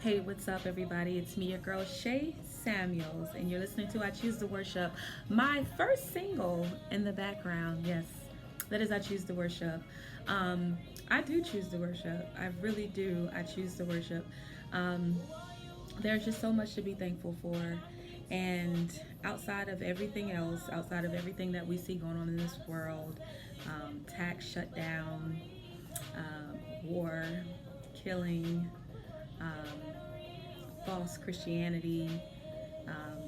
Hey, what's up, everybody? It's me, your girl Shay Samuels, and you're listening to I Choose to Worship, my first single in the background. Yes, that is I Choose to Worship. Um, I do choose to worship. I really do. I choose to worship. Um, there's just so much to be thankful for. And outside of everything else, outside of everything that we see going on in this world, tax shutdown, war, killing, um, false Christianity, um,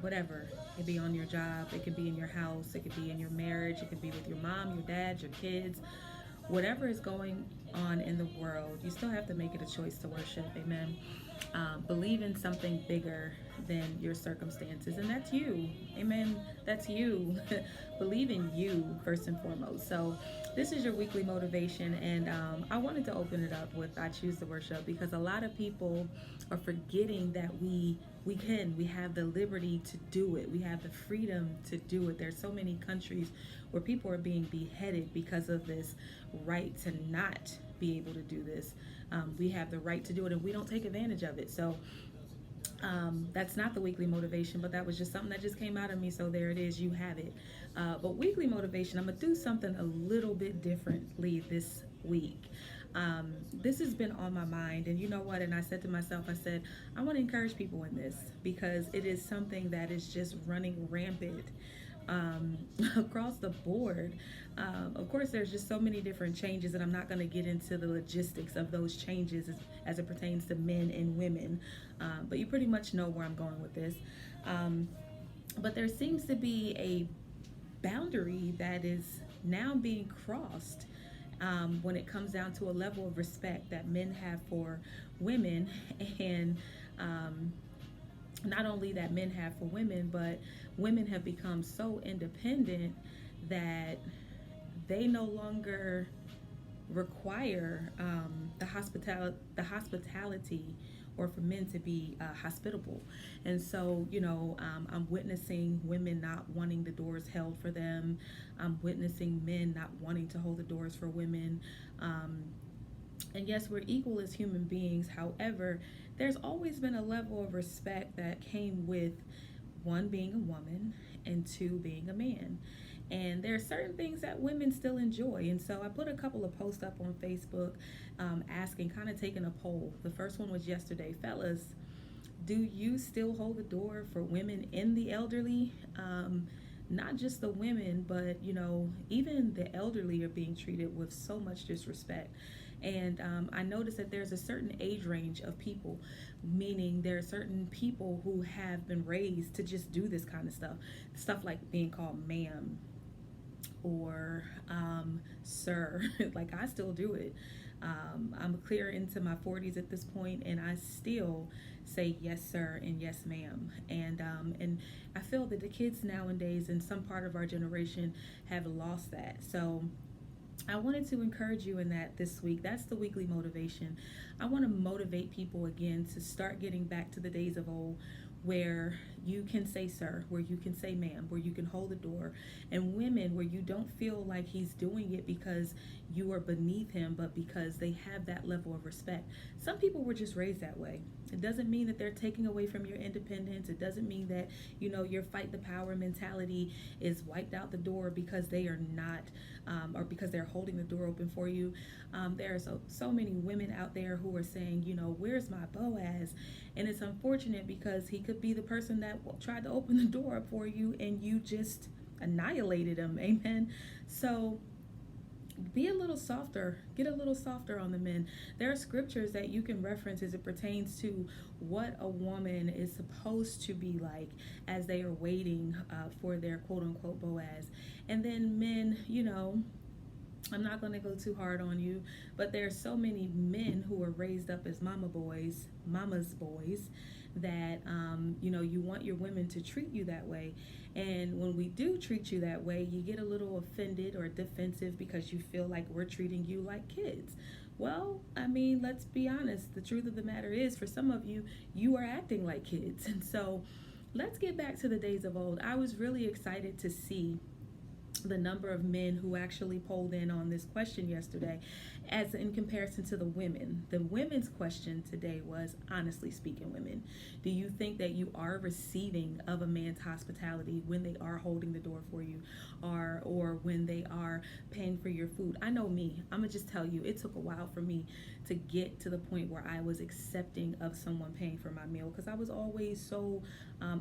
whatever. It could be on your job, it could be in your house, it could be in your marriage, it could be with your mom, your dad, your kids. Whatever is going on in the world, you still have to make it a choice to worship. Amen. Believe in something bigger than your circumstances, and that's you. Amen. That's you. Believe in you first and foremost. So, this is your weekly motivation, and I wanted to open it up with I choose to worship because a lot of people are forgetting that we have the liberty to do it. We have the freedom to do it. There's so many countries where people are being beheaded because of this right to not be able to do this. We have the right to do it, and we don't take advantage of it. So that's not the weekly motivation, but that was just something that just came out of me. So there it is, you have it. But weekly motivation, I'm gonna do something a little bit differently this week. This has been on my mind, and you know what? And I said to myself, I said, I want to encourage people in this because it is something that is just running rampant um, across the board. Of course, there's just so many different changes, and I'm not going to get into the logistics of those changes as it pertains to men and women. But you pretty much know where I'm going with this. Um, but there seems to be a boundary that is now being crossed when it comes down to a level of respect that men have for women and um, not only that men have for women, but women have become so independent that they no longer require the hospitality or for men to be hospitable. And so, I'm witnessing women not wanting the doors held for them. I'm witnessing men not wanting to hold the doors for women. Um, and yes, we're equal as human beings. However, there's always been a level of respect that came with one being a woman and two being a man. And there are certain things that women still enjoy. And so I put a couple of posts up on Facebook asking, kind of taking a poll. The first one was yesterday. Fellas, do you still hold the door for women in the elderly? Not just the women, but even the elderly are being treated with so much disrespect. And I noticed that there's a certain age range of people, meaning there are certain people who have been raised to just do this kind of stuff like being called ma'am or sir. Like I still do it. I'm clear into my 40s at this point, and I still say yes, sir, and yes, ma'am. And I feel that the kids nowadays, in some part of our generation, have lost that. So I wanted to encourage you in that this week. That's the weekly motivation. I want to motivate people again to start getting back to the days of old where you can say sir, where you can say ma'am, where you can hold the door, and women where you don't feel like he's doing it because you are beneath him, but because they have that level of respect. Some people were just raised that way. It doesn't mean that they're taking away from your independence. It doesn't mean that, your fight the power mentality is wiped out the door because they are not, or because they're holding the door open for you. There are so many women out there who are saying, where's my Boaz? And it's unfortunate because he could be the person that tried to open the door up for you and you just annihilated him. Amen. So be a little softer, get a little softer on the men. There are scriptures that you can reference as it pertains to what a woman is supposed to be like as they are waiting for their quote unquote Boaz. And then men, I'm not going to go too hard on you, but there's so many men who are raised up as mama's boys, that you want your women to treat you that way. And when we do treat you that way, you get a little offended or defensive because you feel like we're treating you like kids. Well, I mean, let's be honest. The truth of the matter is, for some of you, you are acting like kids. And so let's get back to the days of old. I was really excited to see the number of men who actually polled in on this question yesterday as in comparison to the women. The women's question today was, honestly speaking, women, do you think that you are receiving of a man's hospitality when they are holding the door for you, or when they are paying for your food? I know me, I'm gonna just tell you, it took a while for me to get to the point where I was accepting of someone paying for my meal, because I was always so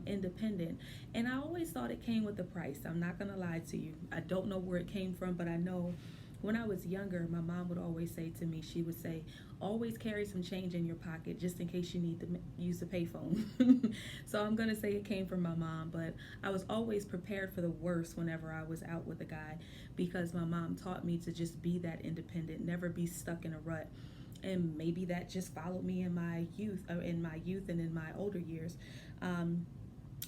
independent, and I always thought it came with a price. I'm not gonna lie to you, I don't know where it came from, but I know when I was younger, my mom would always say to me, she would say, always carry some change in your pocket just in case you need to use the payphone. So I'm going to say it came from my mom, but I was always prepared for the worst whenever I was out with a guy, because my mom taught me to just be that independent, never be stuck in a rut. And maybe that just followed me in my youth, and in my older years.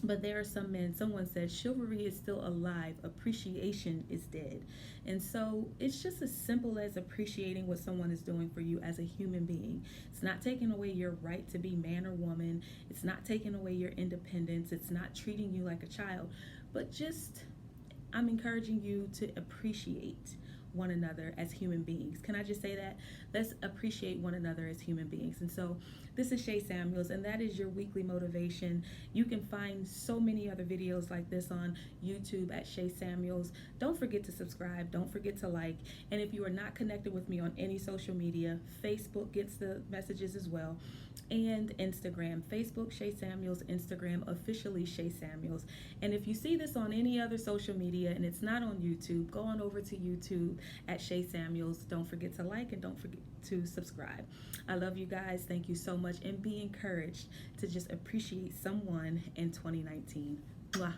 But there are some men, someone said, chivalry is still alive, appreciation is dead. And so it's just as simple as appreciating what someone is doing for you as a human being. It's not taking away your right to be man or woman. It's not taking away your independence. It's not treating you like a child. But just, I'm encouraging you to appreciate one another as human beings. Can I just say that? Let's appreciate one another as human beings. And so this is Shay Samuels, and that is your weekly motivation. You can find so many other videos like this on YouTube at Shay Samuels. Don't forget to subscribe. Don't forget to like. And if you are not connected with me on any social media, Facebook gets the messages as well, and Instagram. Facebook, Shay Samuels. Instagram, officially Shay Samuels. And if you see this on any other social media and it's not on YouTube, go on over to YouTube at Shay Samuels. Don't forget to like, and don't forget to subscribe. I love you guys. Thank you so much, and be encouraged to just appreciate someone in 2019. Mwah.